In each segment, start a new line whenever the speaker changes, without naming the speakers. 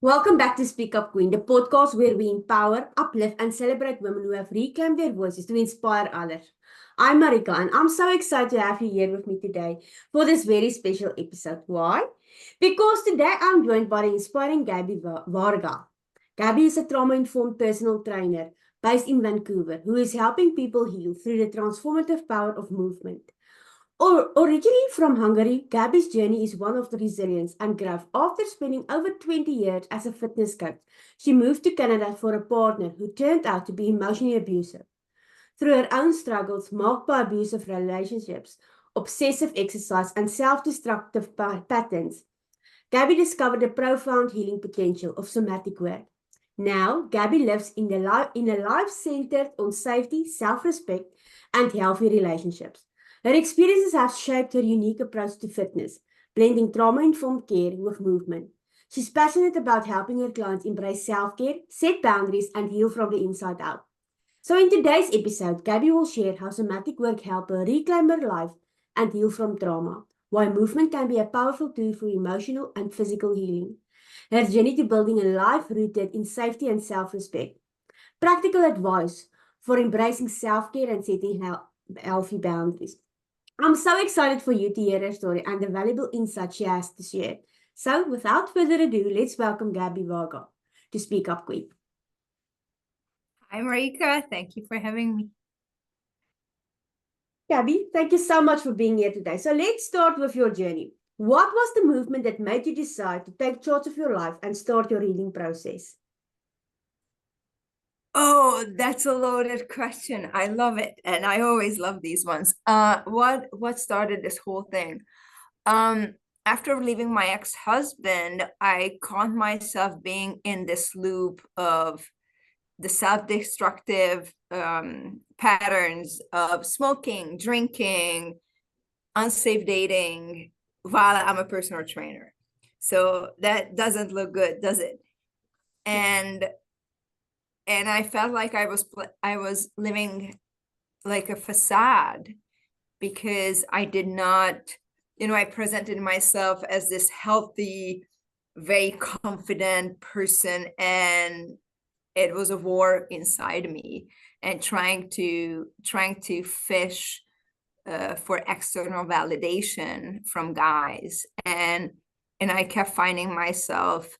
Welcome back to Speak Up Queen, the podcast where we empower, uplift, and celebrate women who have reclaimed their voices to inspire others. I'm Marika, and I'm so excited to have you here with me today for this very special episode. Why? Because today I'm joined by the inspiring Gabi Varga. Gabi is a trauma-informed personal trainer based in Vancouver who is helping people heal through the transformative power of movement. Originally from Hungary, Gabi's journey is one of resilience and growth. After spending over 20 years as a fitness coach, she moved to Canada for a partner who turned out to be emotionally abusive. Through her own struggles marked by abusive relationships, obsessive exercise, and self-destructive patterns, Gabi discovered the profound healing potential of somatic work. Now, Gabi lives in a life centered on safety, self-respect, and healthy relationships. Her experiences have shaped her unique approach to fitness, blending trauma-informed care with movement. She's passionate about helping her clients embrace self-care, set boundaries, and heal from the inside out. So in today's episode, Gabi will share how somatic work helps her reclaim her life and heal from trauma, why movement can be a powerful tool for emotional and physical healing, her journey to building a life rooted in safety and self-respect, practical advice for embracing self-care and setting healthy boundaries. I'm so excited for you to hear her story and the valuable insights she has to share. So, without further ado, let's welcome Gabi Varga to Speak Up Queen.
Hi, Marika. Thank you for having me.
Gabi, thank you so much for being here today. So, let's start with your journey. What was the movement that made you decide to take charge of your life and start your healing process?
Oh, that's a loaded question. I love it, and I always love these ones. What started this whole thing? After leaving my ex-husband, I caught myself being in this loop of the self-destructive patterns of smoking, drinking, unsafe dating while I'm a personal trainer. So that doesn't look good, does it? And I felt like I was living like a facade because I did not, I presented myself as this healthy, very confident person, and it was a war inside me, and trying to fish for external validation from guys, and I kept finding myself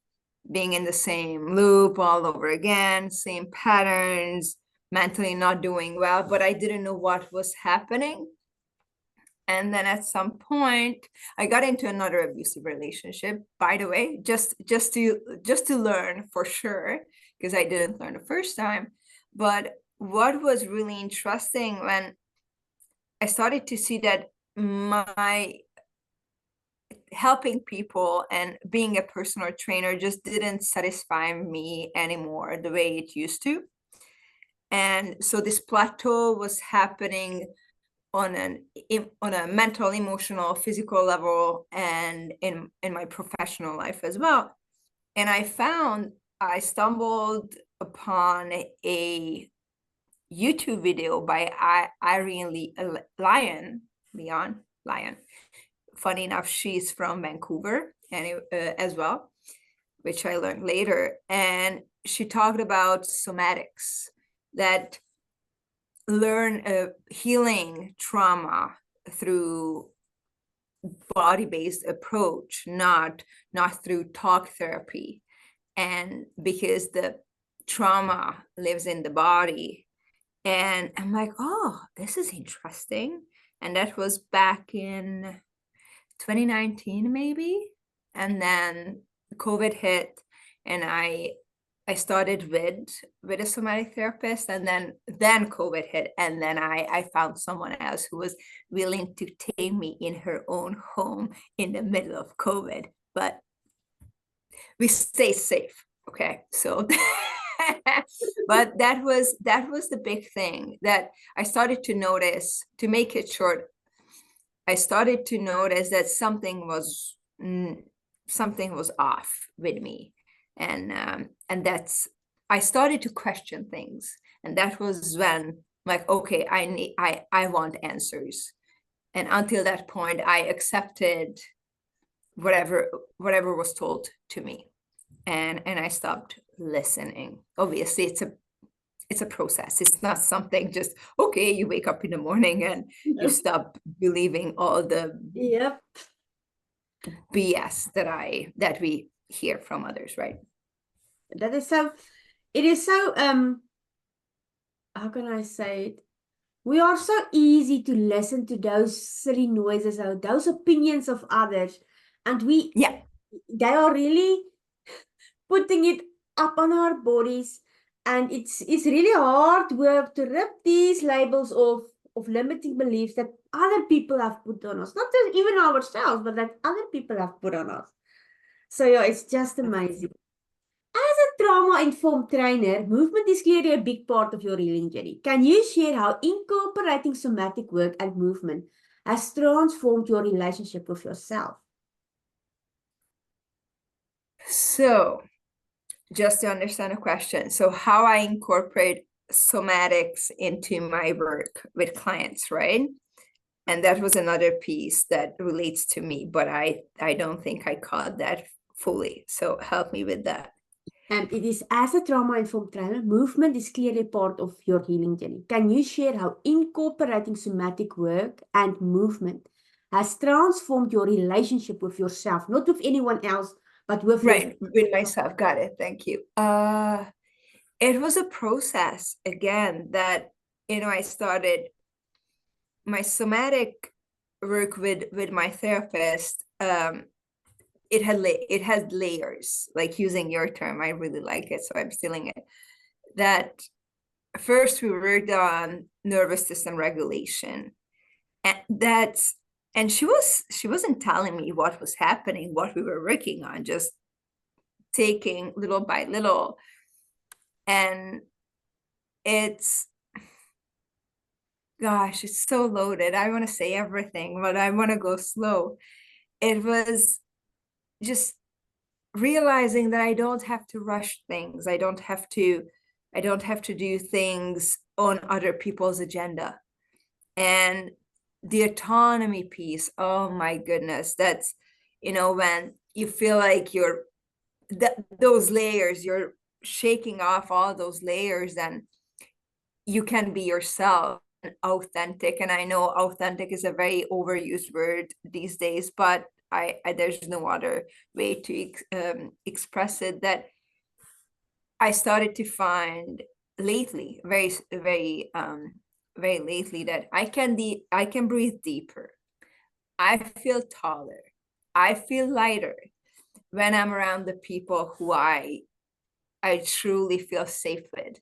being in the same loop all over again, same patterns, mentally not doing well, but I didn't know what was happening. And then at some point, I got into another abusive relationship, by the way, just to learn for sure, because I didn't learn the first time. But what was really interesting when I started to see that my helping people and being a personal trainer just didn't satisfy me anymore the way it used to. And so this plateau was happening on a mental, emotional, physical level, and in my professional life as well. And I stumbled upon a YouTube video by Irene Leon. Funny enough, she's from Vancouver as well, which I learned later. And she talked about somatics, that learn healing trauma through body-based approach, not through talk therapy. And because the trauma lives in the body. And I'm like, oh, this is interesting. And that was back in 2019 maybe. And then COVID hit, and I started with a somatic therapist, and then COVID hit, and then I found someone else who was willing to take me in her own home in the middle of COVID. But we stay safe, okay? So but that was the big thing that I started to notice. To make it short, I started to notice that something was off with me, and I started to question things, and that was when, like, okay, I want answers. And until that point, I accepted whatever was told to me. and I stopped listening. Obviously, it's a process. It's not something just, okay, you wake up in the morning and you stop believing all the
Yep.
BS that we hear from others, right?
That is so, it is so, how can I say it? We are so easy to listen to those silly noises or those opinions of others. And
Yeah.
they are really putting it up on our bodies. And it's really hard work to rip these labels of limiting beliefs that other people have put on us. Not just even ourselves, but that other people have put on us. So yeah, it's just amazing. As a trauma-informed trainer, movement is clearly a big part of your healing journey. Can you share how incorporating somatic work and movement has transformed your relationship with yourself?
So just to understand the question, so how I incorporate somatics into my work with clients, right? And that was another piece that relates to me, but I don't think I caught that fully. So help me with that.
It is as a trauma-informed trainer, movement is clearly part of your healing journey. Can you share how incorporating somatic work and movement has transformed your relationship with yourself, not with anyone else, but with yourself?
Right, with myself. Got it. Thank you. It was a process again that, I started my somatic work with my therapist. It had layers, like using your term. I really like it, so I'm stealing it. That first we worked on nervous system regulation, and she wasn't telling me what was happening, what we were working on, just taking little by little. And it's, gosh, it's so loaded. I want to say everything, but I want to go slow. It was just realizing that I don't have to rush things. I don't have to do things on other people's agenda. And the autonomy piece, oh my goodness, that's, when you feel like those layers, you're shaking off all those layers, and you can be yourself, authentic. And I know authentic is a very overused word these days, but I there's no other way to express it, that I started to find lately, very very lately, that I can breathe deeper. I feel taller. I feel lighter when I'm around the people who I truly feel safe with.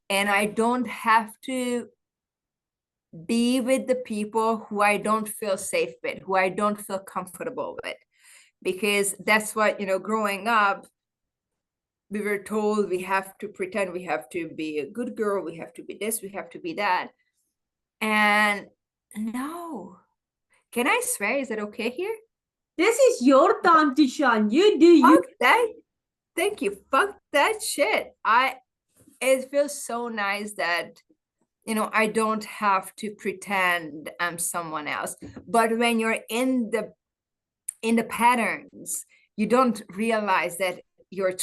And I don't have to be with the people who I don't feel safe with, who I don't feel comfortable with. Because that's what, growing up, we were told we have to pretend, we have to be a good girl, we have to be this, we have to be that. And no. Can I swear? Is it okay here?
This is your time to shine. You do you.
Fuck that. Thank you. Fuck that shit. It feels so nice that, I don't have to pretend I'm someone else. But when you're in the patterns, you don't realize that you're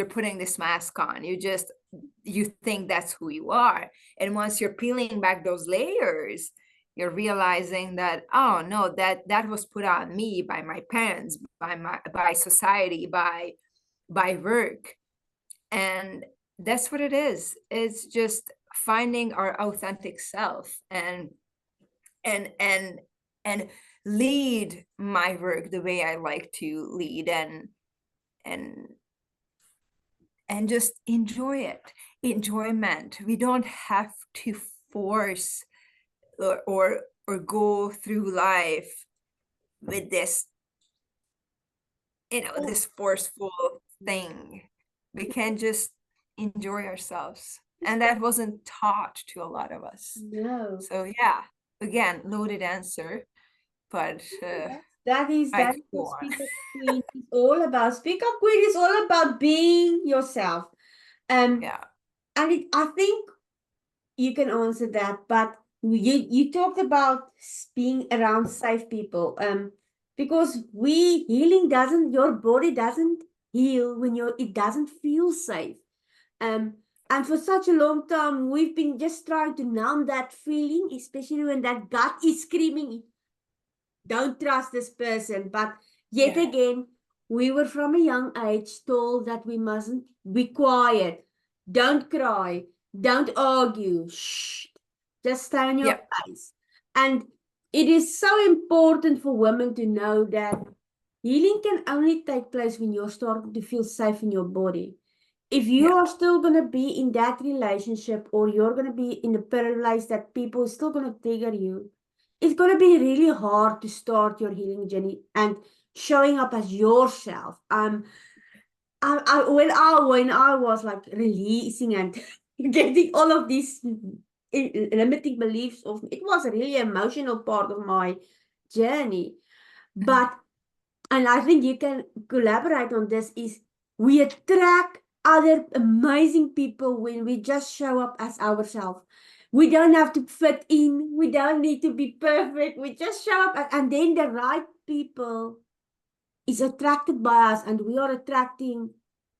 putting this mask on. You think that's who you are. And once you're peeling back those layers, you're realizing that, oh no, that was put on me by my parents, by society, by work. And that's what it is. It's just finding our authentic self, and lead my work the way I like to lead, and just enjoy it. Enjoyment. We don't have to force or go through life with this, this forceful thing. We can just enjoy ourselves. And that wasn't taught to a lot of us.
No.
So yeah, again, loaded answer, but
That is
I
what
could go on.
Speak Up Queen is all about. Speak Up Queen is all about being yourself.
Yeah.
And I think you can answer that, but you talked about being around safe people. Because your body doesn't heal when it doesn't feel safe. Um, and for such a long time, we've been just trying to numb that feeling, especially when that gut is screaming, don't trust this person. But yet
Yeah.
again, we were from a young age told that we mustn't be quiet, don't cry, don't argue, shh, just stay on your
Yeah.
place. And it is so important for women to know that healing can only take place when you're starting to feel safe in your body. If you
Yeah.
are still going to be in that relationship, or you're going to be in a place that people are still going to trigger you, it's going to be really hard to start your healing journey and showing up as yourself. When I was like releasing and getting all of these limiting beliefs of, it was a really emotional part of my journey.
Mhm.
But, and I think you can collaborate on this, is we attract other amazing people when we just show up as ourselves. We don't have to fit in. We don't need to be perfect. We just show up, and then the right people is attracted by us, and we are attracting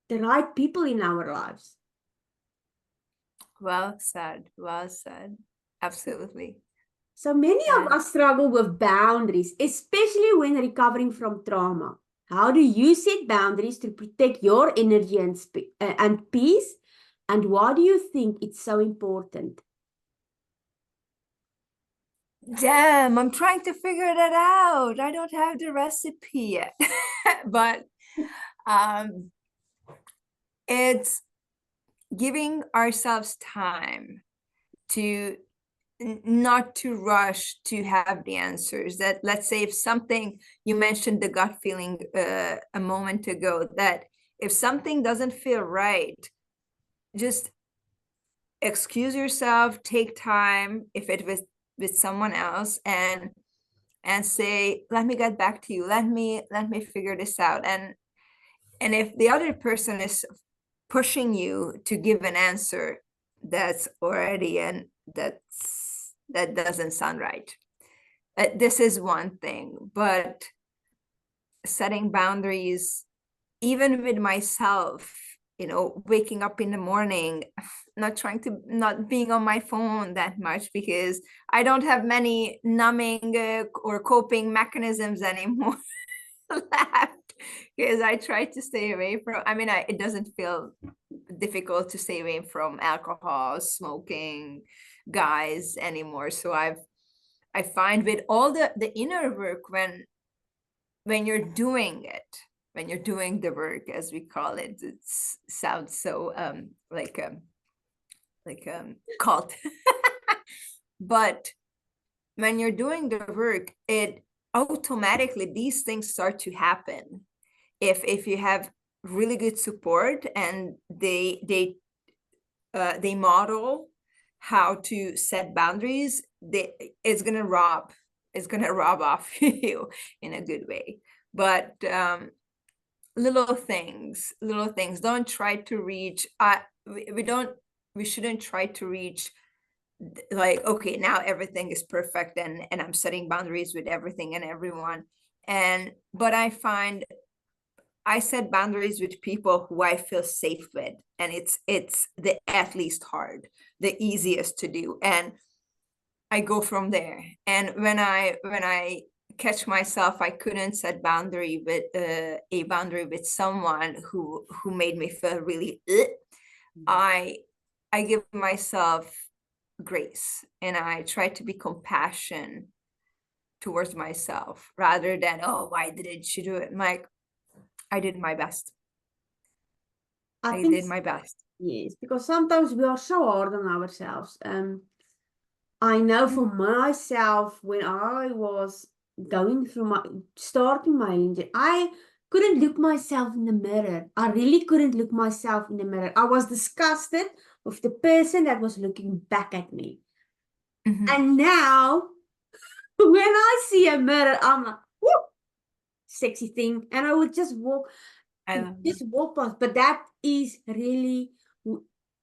the right people in our lives.
Well said. Well said. Absolutely.
So many of
And
us struggle with boundaries, especially when recovering from trauma. How do you set boundaries to protect your energy and peace? And why do you think it's so important?
damn, I'm trying to figure that out. I don't have the recipe yet. But um it's giving ourselves time to not to rush to have the answers. That, let's say, if something, you mentioned the gut feeling a moment ago, that if something doesn't feel right, just excuse yourself, take time if it was with someone else, and say, let me get back to you, let me figure this out. And if the other person is pushing you to give an answer, that's already, and that doesn't sound right. This is one thing, but setting boundaries, even with myself, waking up in the morning, not being on my phone that much, because I don't have many numbing or coping mechanisms anymore left, because I try to stay away from, it doesn't feel difficult to stay away from alcohol, smoking, guys anymore. So I find with all the inner work, when you're doing it, when you're doing the work, as we call it, it sounds so like cult. But when you're doing the work, it automatically, these things start to happen. If you have really good support, and they model how to set boundaries, it's gonna rob off you in a good way. But little things, don't try to reach, we shouldn't try to reach, like, okay, now everything is perfect, and I'm setting boundaries with everything and everyone. But I find I set boundaries with people who I feel safe with, and it's the at least hard, the easiest to do, and I go from there. And when I catch myself, I couldn't set a boundary with someone who made me feel really, I I give myself grace, and I try to be compassion towards myself, rather than, oh, why didn't you do it? I'm like, I did my best.
I
I
think,
did my best.
yes, because sometimes we are so hard on ourselves. I know for myself, when I was going through starting my engine, I couldn't look myself in the mirror. I really couldn't look myself in the mirror. I was disgusted with the person that was looking back at me.
Mhm.
And now, when I see a mirror, I'm like, whoo, sexy thing. And I would
I love that.
just walk past. But that is really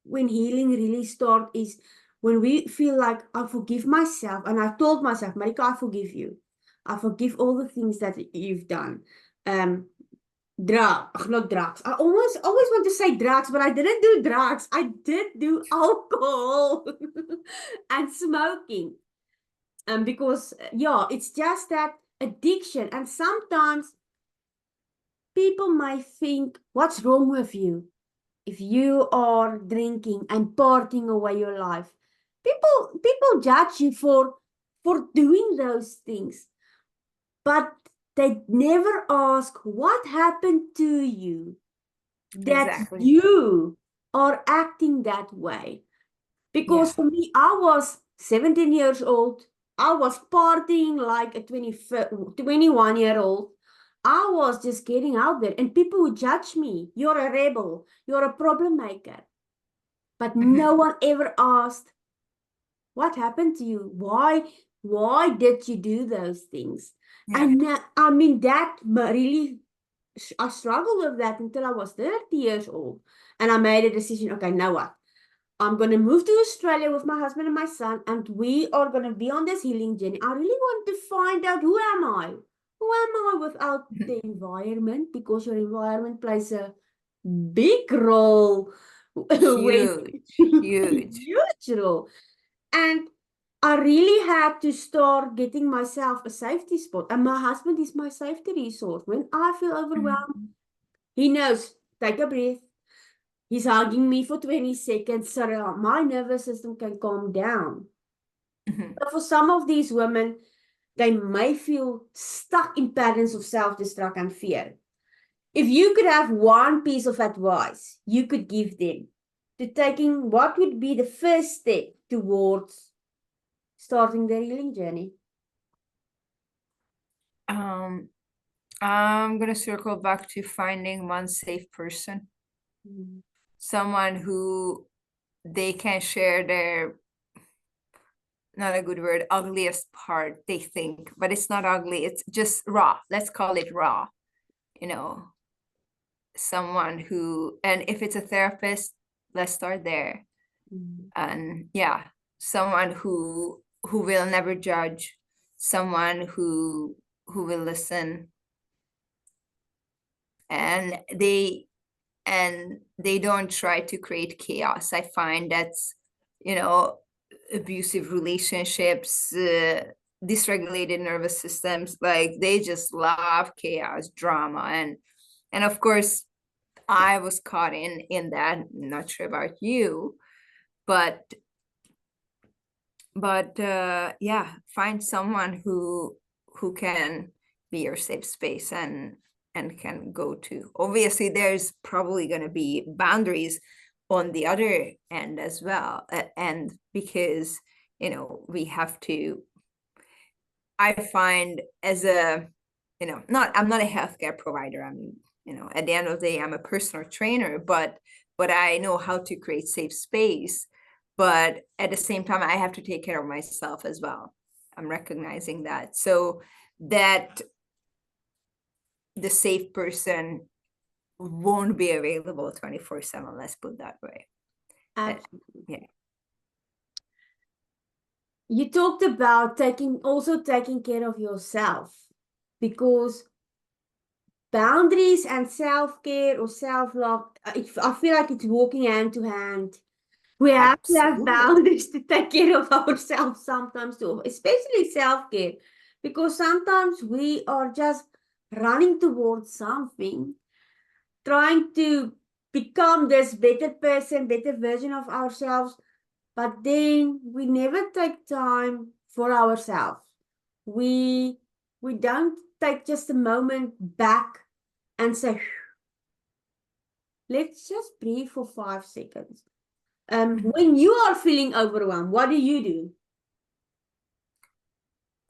when healing really start, is when we feel like, I forgive myself, and I told myself, Marika, I forgive you. I forgive all the things that you've done. Not drugs. I always want to say drugs, but I didn't do drugs. I did do alcohol and smoking. Because yeah, it's just that addiction. And sometimes people might think, what's wrong with you? If you are drinking and partying away your life, people judge you for doing those things, but they never ask what happened to you that
Exactly.
you are acting that way. Because
Yeah.
for me, I was 17 years old. I was partying like a 21-year-old. I was just getting out there, and people would judge me. You're a rebel. You're a problem maker. But no one ever asked, what happened to you? Why did you do those things?
Yeah.
And I mean, that really, I struggled with that until I was 30 years old. And I made a decision, okay, now what? I'm going to move to Australia with my husband and my son, and we are going to be on this healing journey. I really want to find out, who am I? Who am I without the environment? Because your environment plays a big role when
Huge, huge.
huge role. And I really had to start getting myself a safety spot. And my husband is my safety resource. When I feel overwhelmed,
Mhm.
he knows, take a breath. He's hugging me for 20 seconds so that my nervous system can calm down.
Mhm.
But for some of these women, they may feel stuck in patterns of self-destruct and fear. If you could have one piece of advice you could give them to taking, what would be the first step towards starting their healing journey?
Um, I'm gonna circle back to finding one safe person,
Mm.
someone who they can share their, not a good word, ugliest part, they think, but it's not ugly, it's just raw. Let's call it raw, you know, someone who, and if it's a therapist, let's start there.
Mm.
And yeah, someone who will never judge, someone who will listen, and they don't try to create chaos. I find that's, you know, abusive relationships, dysregulated nervous systems, like they just love chaos, drama, and of course I was caught in that. I'm not sure about you, but yeah, find someone who can be your safe space and can go to. Obviously there's probably going to be boundaries on the other end as well, and because, you know, we have to, I find, as a, you know, not, I'm not a healthcare provider, I'm, you know, at the end of the day I'm a personal trainer, but I know how to create safe space, but at the same time I have to take care of myself as well. I'm recognizing that, so that the safe person won't be available 24/7, let's put that way.
Absolutely.
Yeah.
You talked about taking care of yourself, because boundaries and self-care or self-love, I feel like it's walking hand to hand. We have to have
Absolutely.
boundaries to take care of ourselves sometimes too, especially self-care, because sometimes we are just running towards something, trying to become this better person, better version of ourselves, but then we never take time for ourselves. We we don't take just a moment back and say, let's just breathe for 5 seconds. When you are feeling overwhelmed, what do you do?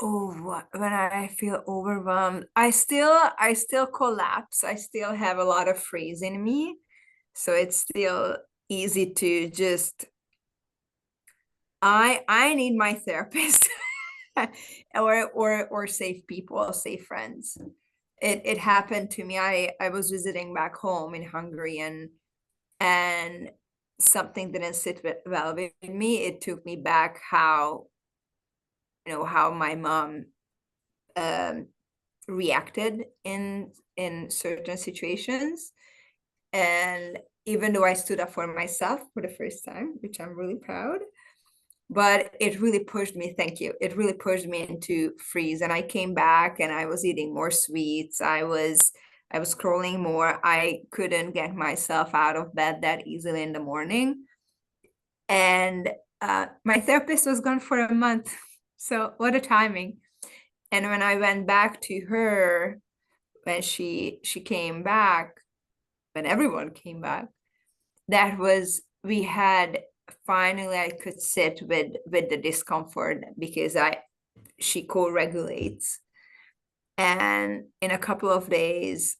Oh, when I feel overwhelmed, I still collapse. I still have a lot of freeze in me. So it's still easy to just, I need my therapist or safe people, safe friends. It happened to me. I was visiting back home in Hungary, and something didn't sit well with me. It took me back how, you know, how my mom reacted in certain situations. And even though I stood up for myself for the first time, which I'm really proud, but it really pushed me, thank you, it really pushed me into freeze. And I came back and I was eating more sweets. I was scrolling more. I couldn't get myself out of bed that easily in the morning. And my therapist was gone for a month. So what a timing. And when I went back to her, when she came back, when everyone came back, that was, we had, finally I could sit with the discomfort, because she co-regulates. And in a couple of days,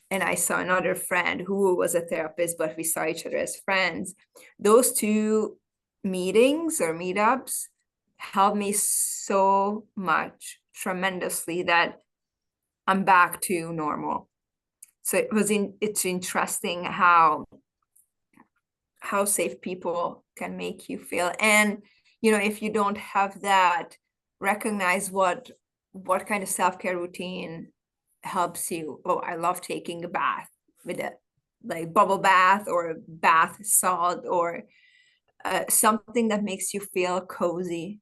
and I saw another friend who was a therapist, but we saw each other as friends. Those two meetings or meetups helped me so much, tremendously, that I'm back to normal. So it's interesting how safe people can make you feel. And if you don't have that, recognize what kind of self-care routine helps you. Oh, I love taking a bath with a like bubble bath or bath salt, or something that makes you feel cozy,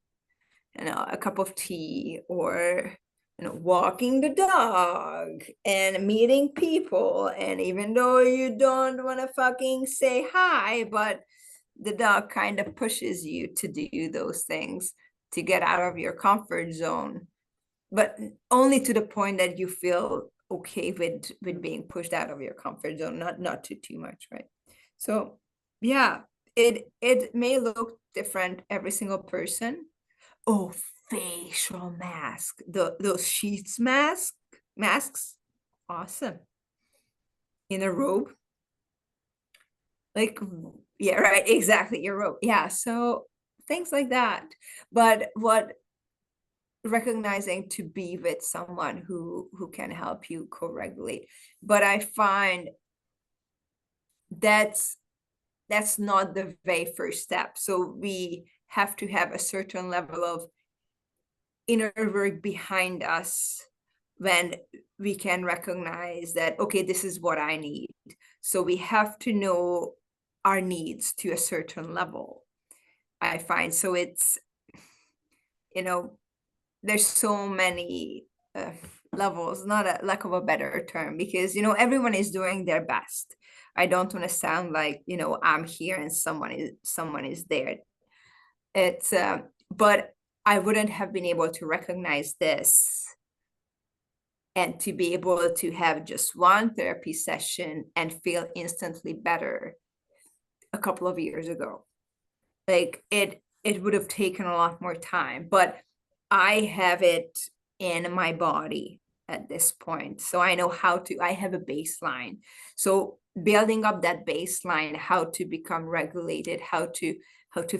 a cup of tea, or walking the dog and meeting people. And even though you don't want to fucking say hi, but the dog kind of pushes you to do those things, to get out of your comfort zone, but only to the point that you feel okay with being pushed out of your comfort zone, not too much, right? So yeah, it may look different every single person. Oh, facial mask, those sheets masks, awesome. In a robe, like, yeah, right, exactly, your robe, yeah. So things like that. But what recognizing to be with someone who can help you co-regulate. But I find that's not the very first step. So we have to have a certain level of inner work behind us when we can recognize that, okay, this is what I need. So we have to know our needs to a certain level, I find. So it's, there's so many levels, not a lack of a better term, because everyone is doing their best. I don't want to sound like I'm here and someone is there. It's but I wouldn't have been able to recognize this and to be able to have just one therapy session and feel instantly better a couple of years ago. Like it would have taken a lot more time, but I have it in my body at this point. So I know I have a baseline. So building up that baseline, how to become regulated, how to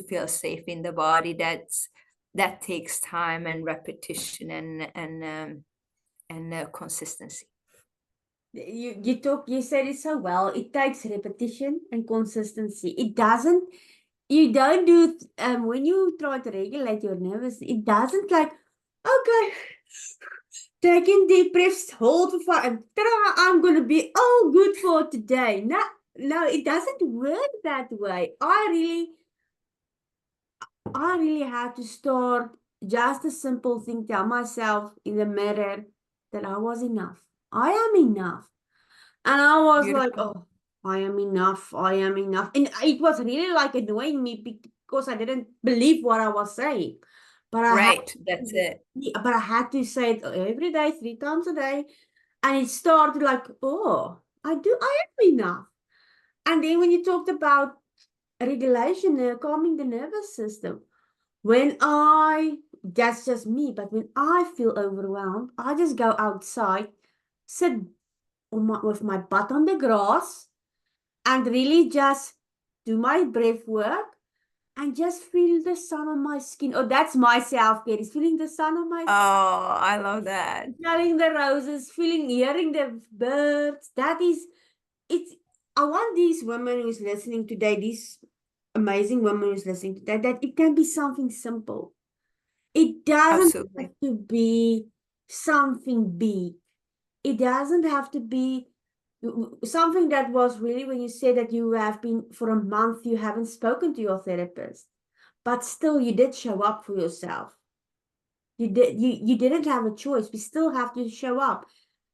feel safe in the body, that takes time and repetition and consistency.
You said it so well. It takes repetition and consistency. You don't do when you try to regulate your nervous, it doesn't like, okay, taking deep breaths, hold for 5, and ta-da, I'm gonna be all good for today. No, it doesn't work that way. I really had to start just a simple thing, tell myself in the mirror that I was enough. I am enough. And I was like,
Beautiful.
oh, I am enough. I am enough. And it was really like annoying me because I didn't believe what I was saying. But
Right, that's it.
I had to say it every day, 3 times a day. And it started like, oh, I am enough. And then when you talked about regulation, calming the nervous system, that's just me, but when I feel overwhelmed, I just go outside, sit with my butt on the grass, and really just do my breath work and just feel the sun on my skin. Oh, that's my self-care, is feeling the sun on my skin,
Oh, I love that.
smelling the roses, hearing the birds. I want these women who's listening today, these amazing women who's listening today, that it can be something simple. It doesn't have
Absolutely.
to be something big. It doesn't have to be something that was really when you said that you have been for a month, you haven't spoken to your therapist, but still you did show up for yourself. You didn't have a choice. We still have to show up.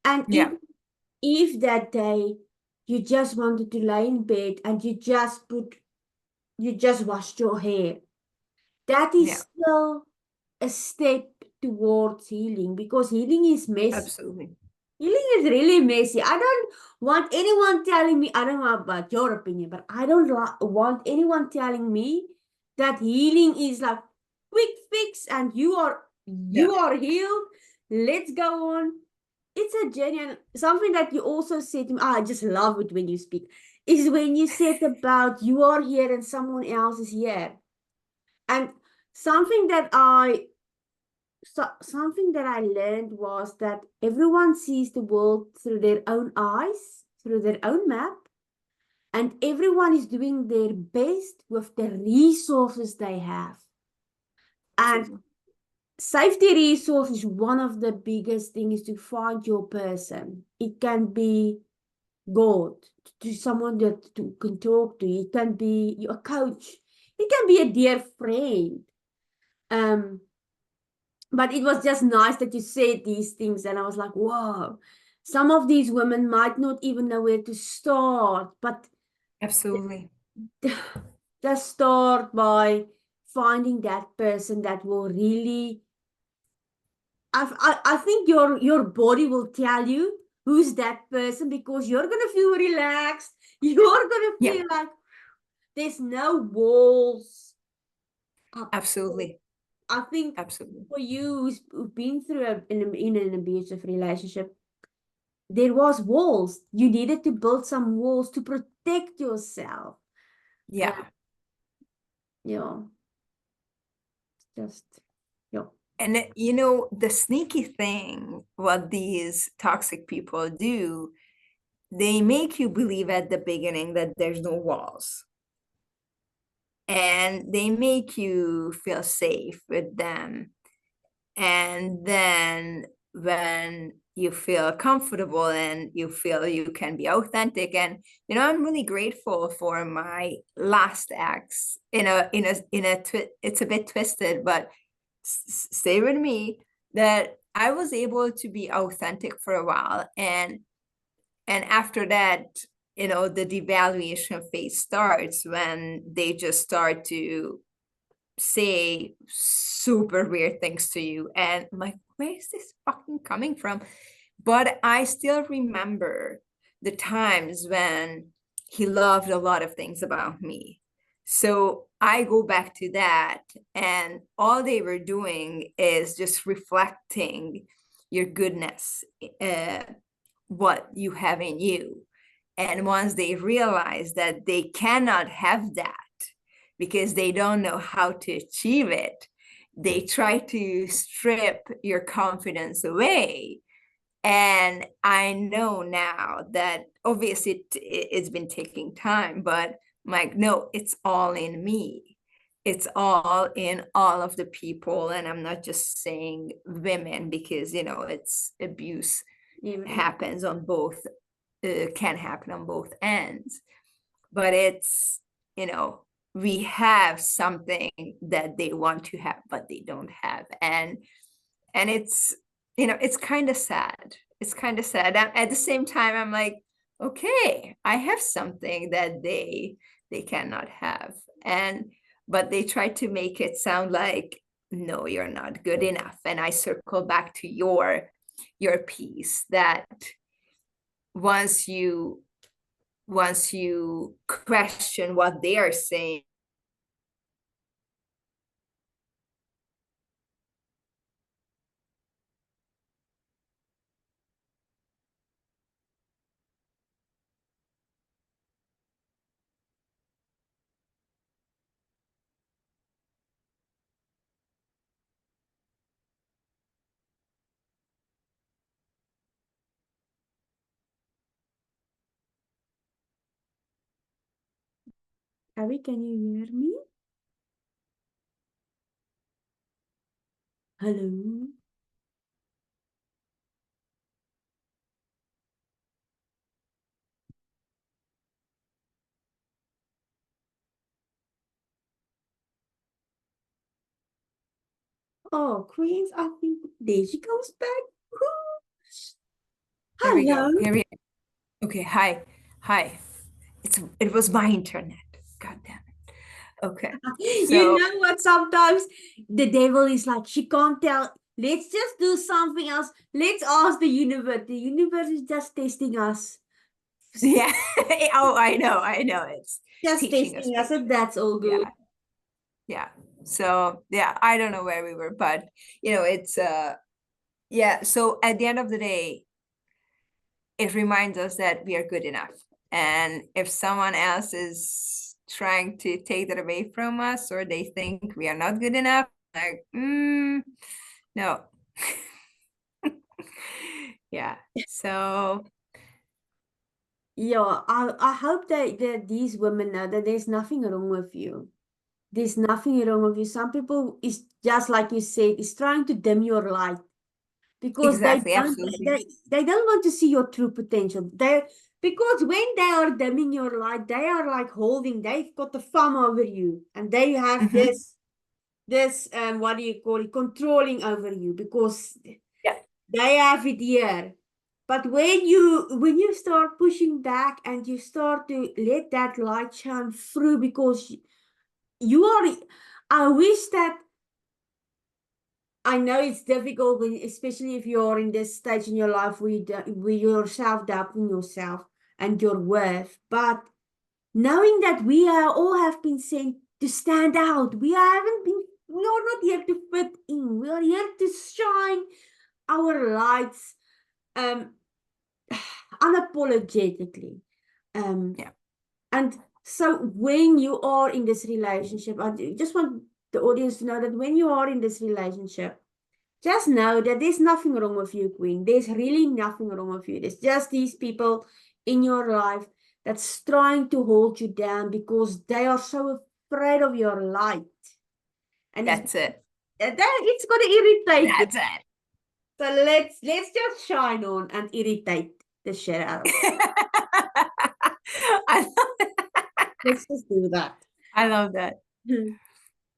And
Yeah.
if that day you just wanted to lay in bed and you just washed your hair, that is
Yeah.
still a step towards healing, because healing is messy.
Absolutely.
Healing is really messy. I don't want anyone telling me, I don't know about your opinion, but I don't want anyone telling me that healing is like quick fix and
Yeah.
you are healed. Let's go on. It's a genuine something that you also said to me. I just love it when you speak. Is when you said about you are here and someone else is here. And something that I learned was that everyone sees the world through their own eyes, through their own map, and everyone is doing their best with the resources they have. And
Absolutely.
safety resource is one of the biggest things to find your person. It can be God, to someone that can talk to. It can be your coach. It can be a dear friend. Um, but it was just nice that you said these things, and I was like, wow, some of these women might not even know where to start, but
Absolutely.
just start by finding that person that will really. I think your body will tell you who's that person, because you're gonna feel relaxed. You're gonna
Yeah.
feel like there's no walls. I,
Absolutely.
I think
Absolutely.
for you who've been through in an abusive relationship, there was walls. You needed to build some walls to protect yourself. And
Yeah.
you know, just yeah.
And the sneaky thing, what these toxic people do, they make you believe at the beginning that there's no walls. And they make you feel safe with them. And then when you feel comfortable and you feel you can be authentic, and I'm really grateful for my last ex. It's a bit twisted, but stay with me, that I was able to be authentic for a while, and after that, the devaluation phase starts when they just start to say super weird things to you, and I'm like, where is this fucking coming from? But I still remember the times when he loved a lot of things about me. So I go back to that, and all they were doing is just reflecting your goodness, uh, what you have in you. And once they realize that they cannot have that because they don't know how to achieve it, they try to strip your confidence away. And I know now that obviously it's been taking time, but I'm like, no, it's all in me. It's all in all of the people. And I'm not just saying women, because, it's abuse
Even
happens on both, can happen on both ends. But it's, you know, we have something that they want to have, but they don't have. And it's, it's kind of sad. It's kind of sad. At the same time, I'm like, okay, I have something that they cannot have. And but they try to make it sound like, no, you're not good enough. And I circle back to your piece, that once you question what they are saying,
Abby, can you hear me? Hello. Oh, Queens, I think there she comes back.
Here we
Hello.
go. Here we Okay, hi. Hi. It was my internet. God damn it. Okay.
You
So
know what? Sometimes the devil is like, she can't tell. Let's just do something else. Let's ask the universe. The universe is just testing us.
yeah. Oh, I know. It's
Just
teaching us
testing us, and that's all good.
Yeah. Yeah. So yeah, I don't know where we were, but it's yeah. So at the end of the day, it reminds us that we are good enough. And if someone else is trying to take that away from us, or they think we are not good enough, like, no. Yeah. So
Yeah, I hope that these women know that there's nothing wrong with you. There's nothing wrong with you. Some people is just like you said, is trying to dim your light because
exactly, absolutely.
they don't want to see your true potential. Because when they are dimming your light, they are like they've got the thumb over you, and they have
Mhm.
this what do you call it, controlling over you because
Yeah.
they have it here. But when you start pushing back and you start to let that light shine through, because you are, I wish that, I know it's difficult, especially if you're in this stage in your life where you're self-doubting yourself and your worth. But knowing that we are all have been sent to stand out, we are not here to fit in. We are here to shine our lights um, unapologetically. Um,
Yeah.
and so when you are in this relationship, I just want the audience to know that when you are in this relationship, just know that there's nothing wrong with you, Queen. There's really nothing wrong with you. There's just these people in your life that's trying to hold you down because they are so afraid of your light. And
That's it.
it's going to irritate you.
That's it.
So let's just shine on and irritate the shit out of them.
I love,
Let's just do that.
I love that.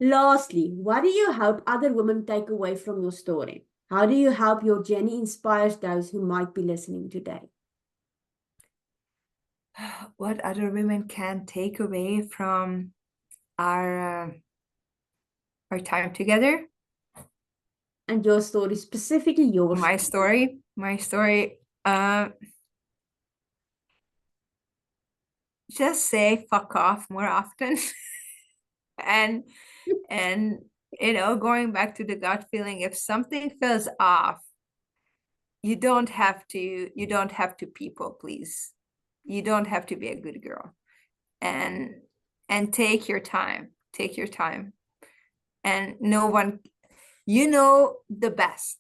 Lastly, what do you hope other women take away from your story? How do you hope your journey inspires those who might be listening today?
What other women can take away from our our time together?
And your story, specifically yours.
My story. Just say fuck off more often, and and going back to the gut feeling, if something feels off, you don't have to people please. You don't have to be a good girl, and take your time, and no one, the best,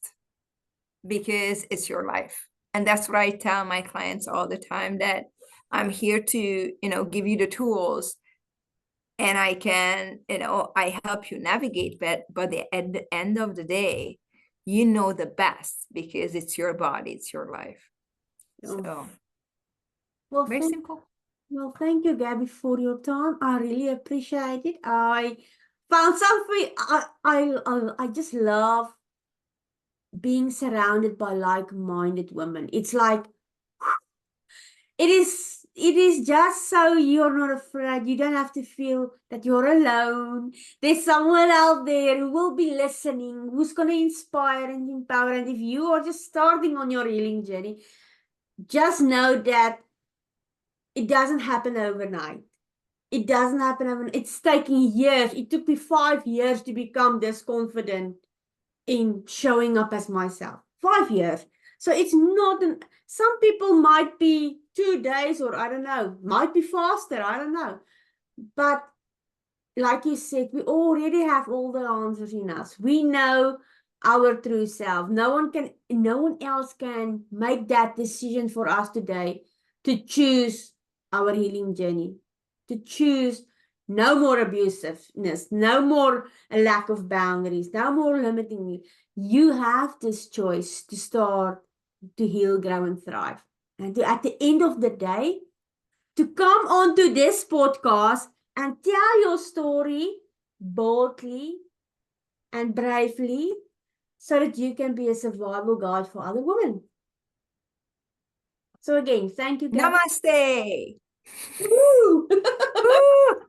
because it's your life. And that's what I tell my clients all the time, that I'm here to give you the tools, and I help you navigate, but at the end of the day, the best, because it's your body, it's your life.
Oh,
So
well,
very simple.
thank you, Gabby, for your time. I really appreciate it. I found something. I just love being surrounded by like-minded women. It's like it is just so you're not afraid. You don't have to feel that you're alone. There's someone out there who will be listening, who's going to inspire and empower. And if you are just starting on your healing journey, just know that it doesn't happen overnight. It doesn't happen overnight. It's taking years. It took me 5 years to become this confident in showing up as myself. 5 years. So it's not some people might be 2 days, or I don't know, might be faster, I don't know. But like you said, we already have all the answers in us. We know our true self. No one else can make that decision for us today to choose our healing journey, to choose no more abusiveness, no more a lack of boundaries, no more limiting you. You have this choice to start to heal, grow, and thrive. And at the end of the day, to come onto this podcast and tell your story boldly and bravely so that you can be a survival guide for other women. So again, thank you, Gabi.
Namaste.
Woo!
Woo!